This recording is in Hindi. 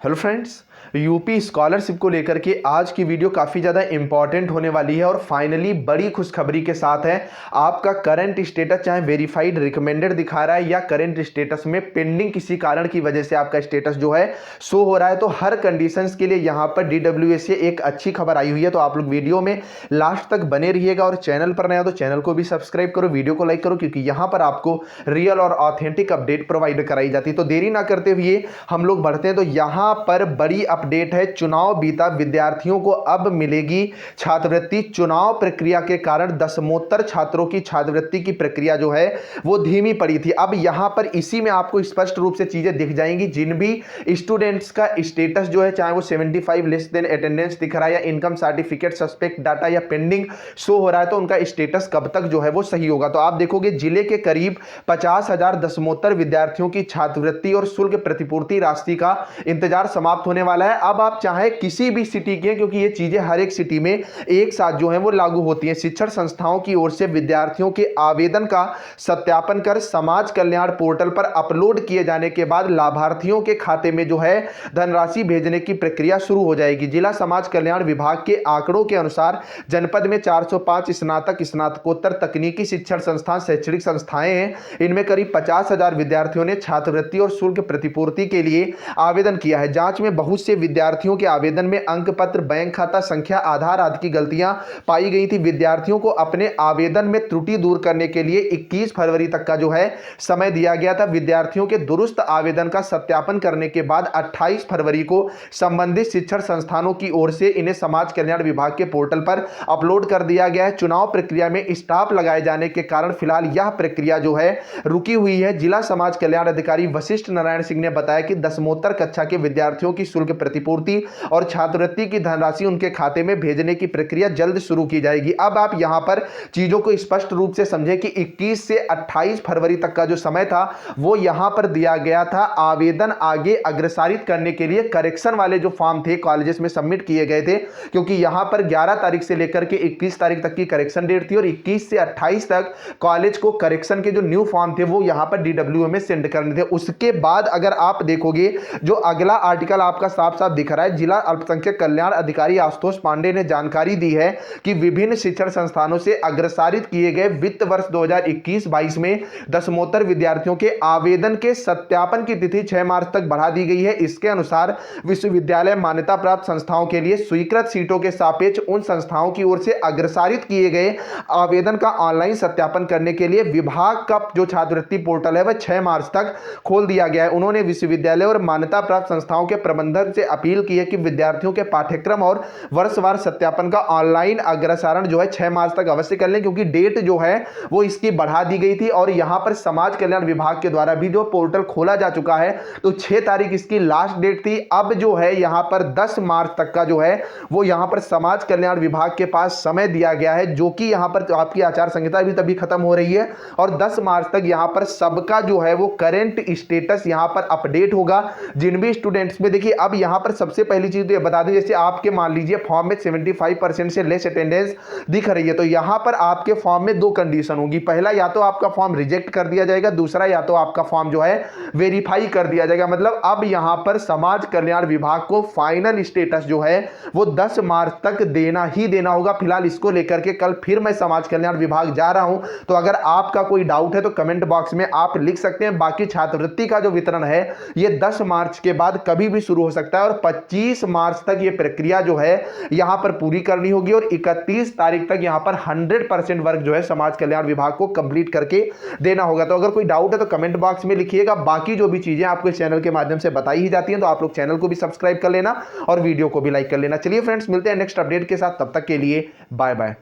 हेलो फ्रेंड्स, यूपी स्कॉलरशिप को लेकर के आज की वीडियो काफ़ी ज़्यादा इंपॉर्टेंट होने वाली है और फाइनली बड़ी खुशखबरी के साथ है। आपका करंट स्टेटस चाहे वेरीफाइड रिकमेंडेड दिखा रहा है या करंट स्टेटस में पेंडिंग किसी कारण की वजह से आपका स्टेटस जो है शो हो रहा है, तो हर कंडीशंस के लिए यहाँ पर DWS से एक अच्छी खबर आई हुई है। तो आप लोग वीडियो में लास्ट तक बने रहिएगा और चैनल पर नया तो चैनल को भी सब्सक्राइब करो, वीडियो को लाइक करो, क्योंकि यहाँ पर आपको रियल और ऑथेंटिक अपडेट प्रोवाइड कराई जाती है। तो देरी ना करते हुए हम लोग बढ़ते हैं। तो यहाँ पर बड़ी अपडेट है, चुनाव बीता, विद्यार्थियों को अब मिलेगी छात्रवृत्ति। चुनाव प्रक्रिया के कारण दसमोत्तर छात्रों की छात्रवृत्ति की प्रक्रिया जो है वो धीमी पड़ी थी। अब यहां पर इसी में आपको स्पष्ट रूप से चीजें दिख जाएंगी। जिन भी स्टूडेंट्स का स्टेटस जो है, चाहे वो 75 लेस देन अटेंडेंस दिख रहा है या इनकम सर्टिफिकेट सस्पेक्ट डाटा या पेंडिंग शो हो रहा है, तो उनका स्टेटस कब तक जो है वो सही होगा। तो आप देखोगे जिले के करीब 50,000 दसमोत्तर विद्यार्थियों की छात्रवृत्ति और शुल्क प्रतिपूर्ति राशि का इंतजार समाप्त होने वाला है। अब आप चाहे किसी भी सिटी के, क्योंकि ये चीजें हर एक सिटी में एक साथ जो है वो लागू होती हैं, शिक्षण संस्थाओं की ओर से विद्यार्थियों के आवेदन का सत्यापन कर समाज कल्याण पोर्टल पर अपलोड किए जाने के बाद लाभार्थियों के खाते में जो है धनराशि भेजने की प्रक्रिया शुरू हो जाएगी। जिला समाज कल्याण विभाग के आंकड़ों के अनुसार जनपद में 405 स्नातक स्नातकोत्तर तकनीकी शिक्षण संस्थान शैक्षणिक संस्थाएं हैं। इनमें करीब 50,000 विद्यार्थियों ने छात्रवृत्ति और शुल्क प्रतिपूर्ति के लिए आवेदन किया है। जांच में बहुत से विद्यार्थियों के आवेदन में अंक पत्र, बैंक खाता संख्या, आधार आदि की गलतियां पाई गई थी। विद्यार्थियों को अपने आवेदन में त्रुटि दूर करने के लिए 21 फरवरी तक का जो है समय दिया गया था। विद्यार्थियों के दुरुस्त आवेदन का सत्यापन करने के बाद 28 फरवरी को संबंधित शिक्षण संस्थानों की ओर से इन्हें समाज कल्याण विभाग के पोर्टल पर अपलोड कर दिया गया है। चुनाव प्रक्रिया में स्टाफ लगाए जाने के कारण फिलहाल यह प्रक्रिया जो है रुकी हुई है। जिला समाज कल्याण अधिकारी वशिष्ठ नारायण सिंह ने बताया कि दसमोत्तर कक्षा के विद्यार्थियों की शुल्क प्रतिपूर्ति और छात्रवृत्ति की धनराशि उनके खाते में भेजने की प्रक्रिया जल्द शुरू की जाएगी। अब आप यहां पर चीजों को स्पष्ट रूप से समझें कि 21 से 28 फरवरी तक का जो समय था वो यहां पर दिया गया था आवेदन आगे अग्रसारित करने के लिए। करेक्शन वाले जो फॉर्म थे कॉलेजेस में सबमिट किए गए थे, क्योंकि यहां पर 11 तारीख से लेकर के 21 तारीख तक की करेक्शन डेट थी और 21 से 28 तक कॉलेज को करेक्शन के जो न्यू फॉर्म थे वो यहां पर DWS में सेंड करने थे। उसके बाद अगर आप देखोगे जो अगला आर्टिकल आपका साफ साफ दिख रहा है, जिला अल्पसंख्यक कल्याण अधिकारी आशुतोष पांडे ने जानकारी दी है कि विभिन्न शिक्षण संस्थानों से अग्रसारित किए गए वित्त वर्ष 2021-22 में दसमोत्तर विद्यार्थियों के आवेदन के सत्यापन की तिथि 6 मार्च तक बढ़ा दी गई है। इसके अनुसार विश्वविद्यालय मान्यता प्राप्त संस्थाओं के लिए स्वीकृत सीटों के सापेक्ष उन संस्थाओं की ओर से अग्रसारित किए गए आवेदन का ऑनलाइन सत्यापन करने के लिए विभाग का जो छात्रवृत्ति पोर्टल है वह 6 मार्च तक खोल दिया गया है। उन्होंने विश्वविद्यालय और मान्यता प्राप्त संस्थाओं के प्रबंधन से अपील की है कि विद्यार्थियों के पाठ्यक्रम और वर्षवार सत्यापन का ऑनलाइन अग्रसारण जो है 6 मार्च तक अवश्य कर लें, क्योंकि डेट जो है वो इसकी बढ़ा दी गई थी और यहां पर समाज कल्याण विभाग के द्वारा भी जो पोर्टल खोला जा चुका है, तो 6 तारीख इसकी लास्ट डेट थी। अब जो है यहां पर 10 मार्च तक का जो है वो यहां पर समाज कल्याण विभाग के पास समय दिया गया है, जो कि यहां पर आपकी आचार संहिता भी तभी खत्म हो रही है और 10 मार्च तक यहां पर सबका जो है वो करंट स्टेटस यहां पर अपडेट होगा। जिन भी स्टूडेंट्स में देखिए, अब यहां पर सबसे पहली चीज तो ये बता दें, जैसे आपके मान लीजिए फॉर्म में 75% से लेस अटेंडेंस दिख रही है, तो यहां पर आपके फॉर्म में 2 कंडीशन होगी। पहला, या तो आपका फॉर्म रिजेक्ट कर दिया जाएगा, दूसरा या तो आपका फॉर्म जो है वेरीफाई कर दिया जाएगा। मतलब अब यहां पर समाज कल्याण विभाग को फाइनल स्टेटस जो है वो 10 मार्च तक देना ही देना होगा। फिलहाल इसको लेकर के कल फिर मैं समाज कल्याण विभाग जा रहा हूं, तो अगर आपका कोई डाउट है तो कमेंट बॉक्स में आप लिख सकते हैं। बाकी छात्रवृत्ति का जो वितरण है ये 10 मार्च के बाद कभी भी शुरू हो सकता है और 25 मार्च तक ये प्रक्रिया जो है यहां पर पूरी करनी होगी और 31 तारीख तक यहां पर 100% वर्क जो है समाज कल्याण विभाग को कंप्लीट करके देना होगा। तो अगर कोई डाउट है तो कमेंट बॉक्स में लिखिएगा। बाकी जो भी चीजें आपको इस चैनल के माध्यम से बताई ही जाती हैं, तो आप लोग चैनल को भी सब्सक्राइब कर लेना और वीडियो को भी लाइक कर लेना। चलिए फ्रेंड्स, मिलते हैं नेक्स्ट अपडेट के साथ, तब तक के लिए बाय बाय।